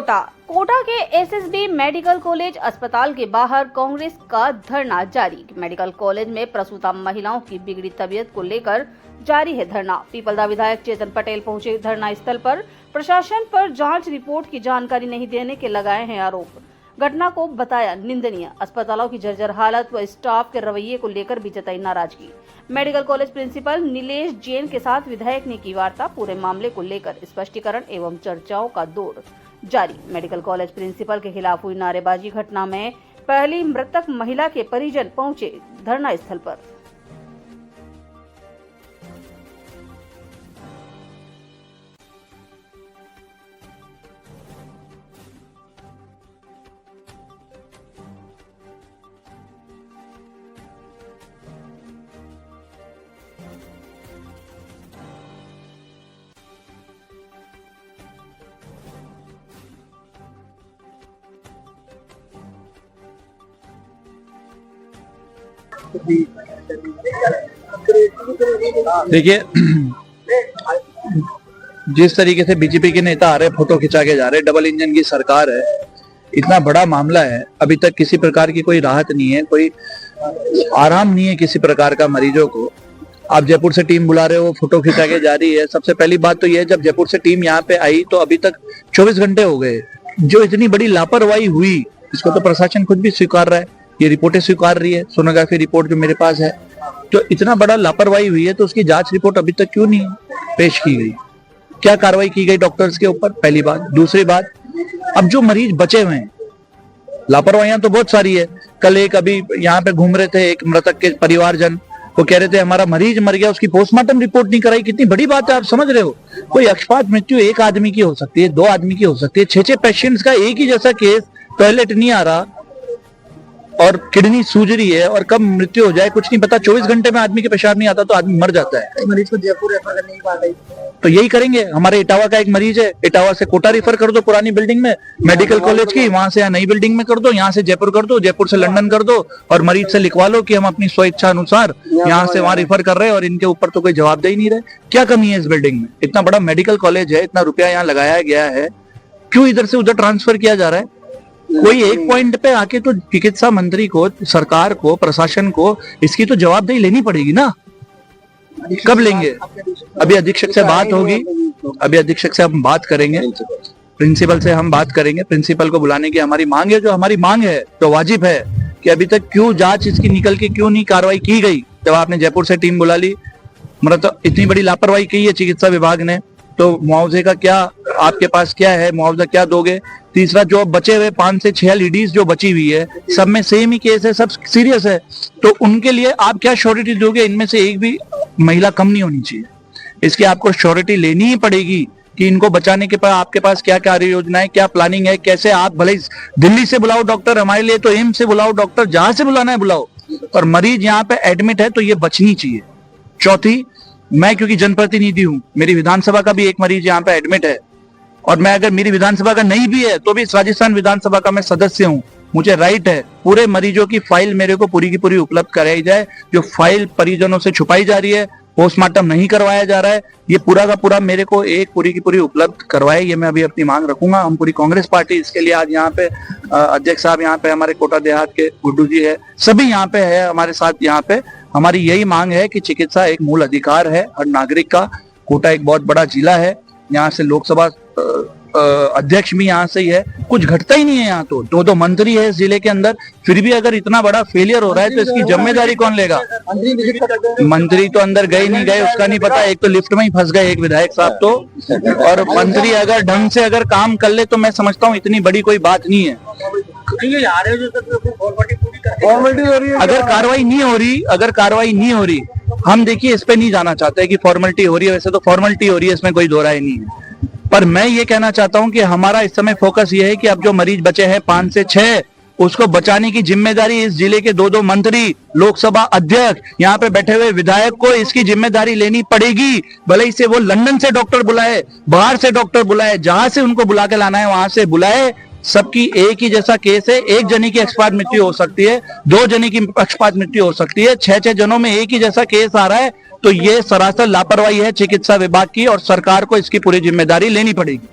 कोटा के SSB medical college अस्पताल के बाहर कांग्रेस का धरना जारी। मेडिकल कॉलेज में प्रसूता महिलाओं की बिगड़ी तबीयत को लेकर जारी है धरना। पीपलदा विधायक चेतन पटेल पहुंचे धरना स्थल पर। प्रशासन पर जांच रिपोर्ट की जानकारी नहीं देने के लगाए हैं आरोप। घटना को बताया निंदनीय। अस्पतालों की जर्जर हालत व स्टाफ के रवैये को लेकर भी जताई नाराजगी। Medical college principal Nilesh Jain के साथ विधायक ने की वार्ता। पूरे मामले को लेकर स्पष्टीकरण एवं चर्चाओं का दौर जारी। मेडिकल कॉलेज प्रिंसिपल के खिलाफ हुई नारेबाजी घटना में पहली मृतक महिला के परिजन पहुंचे धरना स्थल पर। देखिए, जिस तरीके से बीजेपी के नेता आ रहे, फोटो खिंचा के जा रहे, डबल इंजन की सरकार है, इतना बड़ा मामला है, अभी तक किसी प्रकार की कोई राहत नहीं है, कोई आराम नहीं है किसी प्रकार का मरीजों को। आप जयपुर से टीम बुला रहे हो, फोटो खिंचा के जा रही है। सबसे पहली बात तो यह है, जब जयपुर से टीम यहाँ पे आई तो अभी तक 24 घंटे हो गए। जो इतनी बड़ी लापरवाही हुई, इसको तो प्रशासन खुद भी स्वीकार रहा है, ये रिपोर्टें स्वीकार रही है, सोनोग्राफी रिपोर्ट जो मेरे पास है। तो इतना बड़ा लापरवाही हुई है तो उसकी जांच रिपोर्ट अभी तक क्यों नहीं पेश की गई? क्या कार्रवाई की गई डॉक्टर्स के ऊपर? पहली बात। दूसरी बात, अब जो मरीज बचे हुए हैं, लापरवाहियां तो बहुत सारी है। कल एक अभी यहाँ पे घूम रहे थे, एक मृतक के परिवारजन, वो कह रहे थे हमारा मरीज मर गया, उसकी पोस्टमार्टम रिपोर्ट नहीं कराई। कितनी बड़ी बात है, आप समझ रहे हो? कोई अक्षपात मृत्यु एक आदमी की हो सकती है, 2 आदमी की हो सकती है, 6 पेशेंट्स का एक ही जैसा केस, टॉयलेट नहीं आ रहा और किडनी सूज रही है और कब मृत्यु हो जाए कुछ नहीं पता। 24 घंटे में आदमी के पेशाब नहीं आता तो आदमी मर जाता है। मरीज को जयपुर रेफर करने की बात आई तो यही करेंगे। हमारे इटावा का एक मरीज है, इटावा से कोटा रेफर कर दो, पुरानी बिल्डिंग में मेडिकल कॉलेज की, वहां से नई बिल्डिंग में कर दो, यहाँ से जयपुर कर दो, जयपुर से लंदन कर दो और मरीज से लिखवा लो कि हम अपनी स्वेच्छा अनुसार यहाँ से वहां रेफर कर रहे हैं और इनके ऊपर तो कोई जवाबदेही नहीं रहे। क्या कमी है इस बिल्डिंग में? इतना बड़ा मेडिकल कॉलेज है, इतना रुपया यहाँ लगाया गया है, क्यों इधर से उधर ट्रांसफर किया जा रहा है? कोई एक पॉइंट पे आके तो चिकित्सा मंत्री को, सरकार को, प्रशासन को इसकी तो जवाबदेही लेनी पड़ेगी ना। कब लेंगे? अभी अधीक्षक से बात होगी, अभी अधीक्षक से हम बात करेंगे, प्रिंसिपल से हम बात करेंगे। प्रिंसिपल को बुलाने की हमारी मांग है। जो हमारी मांग है तो वाजिब है कि अभी तक क्यों जांच इसकी निकल के क्यों नहीं कार्रवाई की गई? जब आपने जयपुर से टीम बुला ली, मतलब इतनी बड़ी लापरवाही की है चिकित्सा विभाग ने, तो मुआवजे का क्या आपके पास क्या है? मुआवजा क्या दोगे? तीसरा, जो बचे हुए 5 से 6 लेडीज जो बची हुई है, सब में सेम ही केस है, सब सीरियस है, तो उनके लिए आप क्या श्योरिटी दोगे? इनमें से एक भी महिला कम नहीं होनी चाहिए। इसकी आपको श्योरिटी लेनी ही पड़ेगी कि इनको बचाने के पास आपके पास क्या कार्य योजना है, क्या प्लानिंग है, कैसे आप भले दिल्ली से बुलाओ डॉक्टर, हमारे लिए तो एम्स से बुलाओ डॉक्टर, जहां से बुलाना है बुलाओ, और मरीज यहाँ पे एडमिट है तो ये बचनी चाहिए। चौथी, मैं क्योंकि जनप्रतिनिधि हूं, मेरी विधानसभा का भी एक मरीज यहाँ पे एडमिट है और मैं अगर मेरी विधानसभा का नहीं भी है तो भी राजस्थान विधानसभा का मैं सदस्य हूं, मुझे राइट है पूरे मरीजों की फाइल मेरे को पूरी की पूरी उपलब्ध कराई जाए। जो फाइल परिजनों से छुपाई जा रही है, पोस्टमार्टम नहीं करवाया जा रहा है, ये पूरा का पूरा मेरे को एक पूरी की पूरी उपलब्ध करवाए। ये मैं अभी अपनी मांग रखूंगा। हम पूरी कांग्रेस पार्टी इसके लिए आज यहाँ पे अध्यक्ष साहब यहाँ पे, हमारे कोटा देहात के गुड्डू जी है, सभी यहाँ पे है हमारे साथ। यहाँ पे हमारी यही मांग है कि चिकित्सा एक मूल अधिकार है हर नागरिक का। कोटा एक बहुत बड़ा जिला है, यहाँ से लोकसभा अध्यक्ष भी यहाँ से ही है, कुछ घटता ही नहीं है यहाँ। तो 2 मंत्री है इस जिले के अंदर, फिर भी अगर इतना बड़ा फेलियर हो रहा है तो इसकी जिम्मेदारी कौन लेगा? मंत्री तो अंदर गए नहीं गए उसका नहीं पता, एक तो लिफ्ट में ही फंस गए एक विधायक साहब तो, और मंत्री अगर ढंग से अगर काम कर ले तो मैं समझता हूँ इतनी बड़ी कोई बात नहीं है। अगर कार्रवाई नहीं हो रही, हम देखिए इस पे नहीं जाना चाहते कि फॉर्मेलिटी हो रही है, वैसे तो फॉर्मेलिटी हो रही है, इसमें कोई दो राय नहीं है। पर मैं ये कहना चाहता हूं कि हमारा इस समय फोकस ये है कि अब जो मरीज बचे हैं 5 से 6, उसको बचाने की जिम्मेदारी इस जिले के 2 मंत्री, लोकसभा अध्यक्ष, यहाँ पे बैठे हुए विधायक को इसकी जिम्मेदारी लेनी पड़ेगी। भले ही से वो लंदन से डॉक्टर बुलाए, बाहर से डॉक्टर बुलाए, जहां से उनको बुला के लाना है वहां से बुलाए। सबकी एक ही जैसा केस है, एक जने की अक्षपात मृत्यु हो सकती है, 2 जने की अक्षपात मृत्यु हो सकती है, 6 जनों में एक ही जैसा केस आ रहा है, तो ये सरासर लापरवाही है चिकित्सा विभाग की और सरकार को इसकी पूरी जिम्मेदारी लेनी पड़ेगी।